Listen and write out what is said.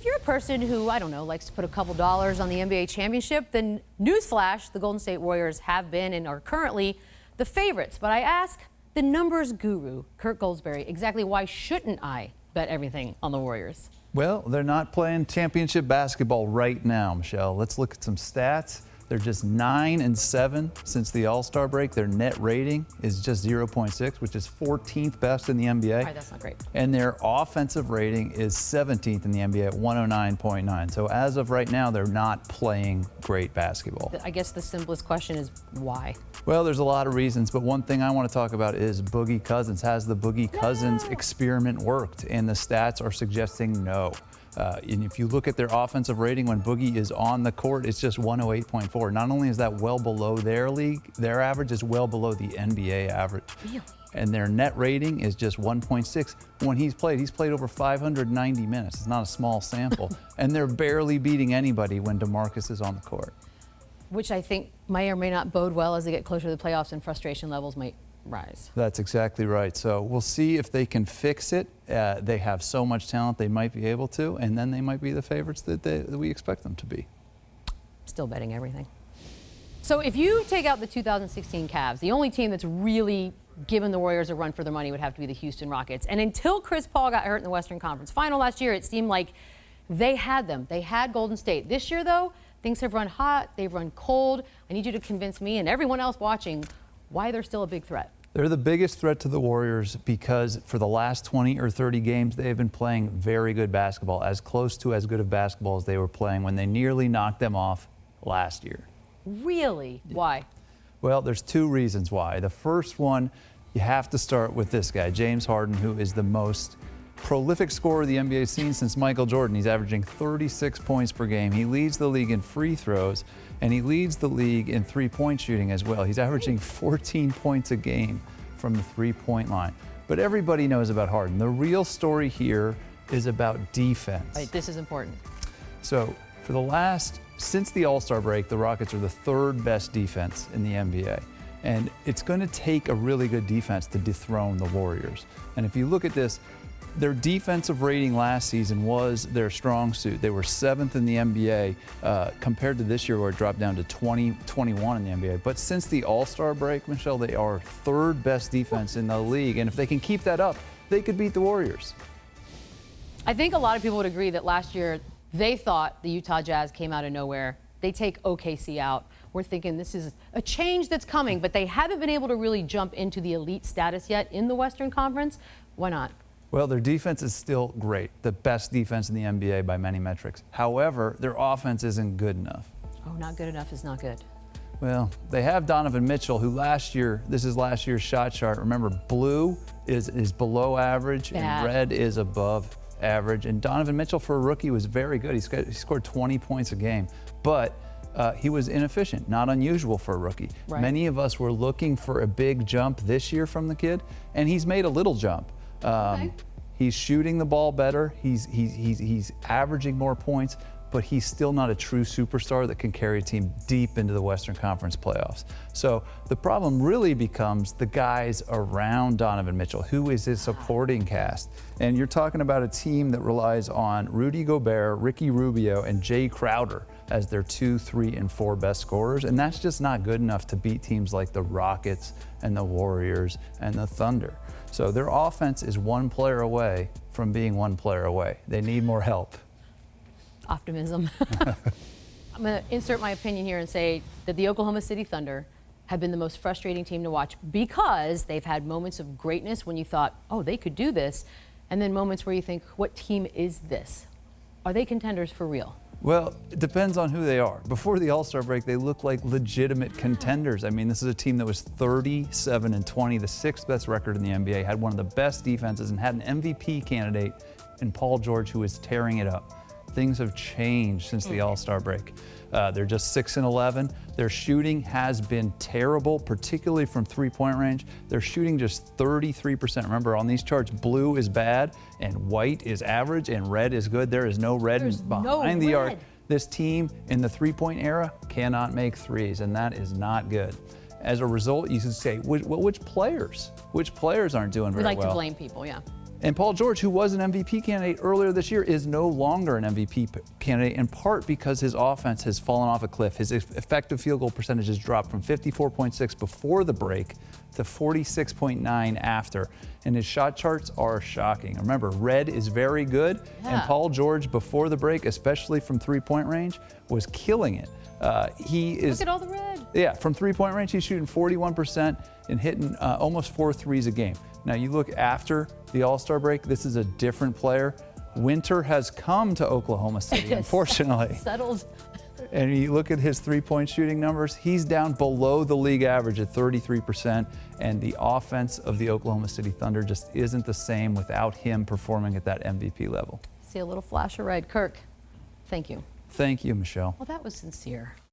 if you're a person who, I don't know, likes to put a couple dollars on the NBA championship, then newsflash, the Golden State Warriors have been and are currently the favorites. But I ask the numbers guru, Kirk Goldsberry, exactly why shouldn't I bet everything on the Warriors? Well, they're not playing championship basketball right now, Michelle. Let's look at some stats. They're just 9-7 since the All-Star break. Their net rating is just 0.6, which is 14th best in the NBA. All right, that's not great. And their offensive rating is 17th in the NBA at 109.9. So as of right now, they're not playing great basketball. I guess the simplest question is why? Well, there's a lot of reasons, but one thing I want to talk about is Boogie Cousins. Has the Boogie Cousins experiment worked? And the stats are suggesting no. And if you look at their offensive rating when Boogie is on the court, it's just 108.4. Not only is that well below their league, their average is well below the NBA average. Really? And their net rating is just 1.6. When he's played over 590 minutes. It's not a small sample. And they're barely beating anybody when DeMarcus is on the court. Which I think may or may not bode well as they get closer to the playoffs and frustration levels might rise. That's exactly right. So we'll see if they can fix it. They have so much talent, they might be able to, and then they might be the favorites that we expect them to be. Still betting everything. So if you take out the 2016 Cavs, the only team that's really given the Warriors a run for their money would have to be the Houston Rockets. And until Chris Paul got hurt in the Western Conference Final last year, it seemed like they had them. They had Golden State. This year, though, things have run hot, they've run cold. I need you to convince me and everyone else watching why they're still a big threat. They're the biggest threat to the Warriors because for the last 20 or 30 games, they have been playing very good basketball, as close to as good of basketball as they were playing when they nearly knocked them off last year. Really? Yeah. Why? Well, there's two reasons why. The first one, you have to start with this guy, James Harden, who is the most prolific scorer the NBA has seen since Michael Jordan. He's averaging 36 points per game. He leads the league in free throws, and he leads the league in three-point shooting as well. He's averaging 14 points a game from the three-point line. But everybody knows about Harden. The real story here is about defense. Right, this is important. So since the All-Star break, the Rockets are the third best defense in the NBA. And it's going to take a really good defense to dethrone the Warriors. And if you look at this, their defensive rating last season was their strong suit. They were 7th in the NBA compared to this year where it dropped down to 21 in the NBA. But since the All-Star break, Michelle, they are third best defense in the league. And if they can keep that up, they could beat the Warriors. I think a lot of people would agree that last year they thought the Utah Jazz came out of nowhere. They take OKC out. We're thinking this is a change that's coming, but they haven't been able to really jump into the elite status yet in the Western Conference. Why not? Well, their defense is still great, the best defense in the NBA by many metrics. However, their offense isn't good enough. Oh, not good enough is not good. Well, they have Donovan Mitchell, who this is last year's shot chart. Remember, blue is below average and red is above average. And Donovan Mitchell, for a rookie, was very good. He scored 20 points a game, but he was inefficient, not unusual for a rookie. Right. Many of us were looking for a big jump this year from the kid, and he's made a little jump. Okay. He's shooting the ball better. He's averaging more points, but he's still not a true superstar that can carry a team deep into the Western Conference playoffs. So the problem really becomes the guys around Donovan Mitchell. Who is his supporting cast? And you're talking about a team that relies on Rudy Gobert, Ricky Rubio, and Jay Crowder as their 2, 3, and 4 best scorers. And that's just not good enough to beat teams like the Rockets and the Warriors and the Thunder. So their offense is one player away from being one player away. They need more help. Optimism. I'm going to insert my opinion here and say that the Oklahoma City Thunder have been the most frustrating team to watch because they've had moments of greatness when you thought, oh, they could do this, and then moments where you think, what team is this? Are they contenders for real? Well, it depends on who they are. Before the All-Star break, they looked like legitimate contenders. I mean, this is a team that was 37-20, the 6th best record in the NBA, had one of the best defenses, and had an MVP candidate in Paul George, who is tearing it up. Things have changed since the All-Star break. They're just 6-11. Their shooting has been terrible, particularly from three-point range. They're shooting just 33%. Remember, on these charts, blue is bad, and white is average, and red is good. There is no red behind the arc. This team in the three-point era cannot make threes, and that is not good. As a result, you should say, which players? Which players aren't doing very well? We like to blame people, yeah. And Paul George, who was an MVP candidate earlier this year, is no longer an MVP candidate, in part because his offense has fallen off a cliff. His effective field goal percentage has dropped from 54.6 before the break to 46.9 after. And his shot charts are shocking. Remember, red is very good, and Paul George, before the break, especially from three-point range, was killing it. Look at all the red. Yeah, from three-point range, he's shooting 41% and hitting almost 4 threes a game. Now, you look after the All-Star break, this is a different player. Winter has come to Oklahoma City, unfortunately. Settled. And you look at his three-point shooting numbers, he's down below the league average at 33%, and the offense of the Oklahoma City Thunder just isn't the same without him performing at that MVP level. See a little flash of red. Kirk, thank you. Thank you, Michelle. Well, that was sincere.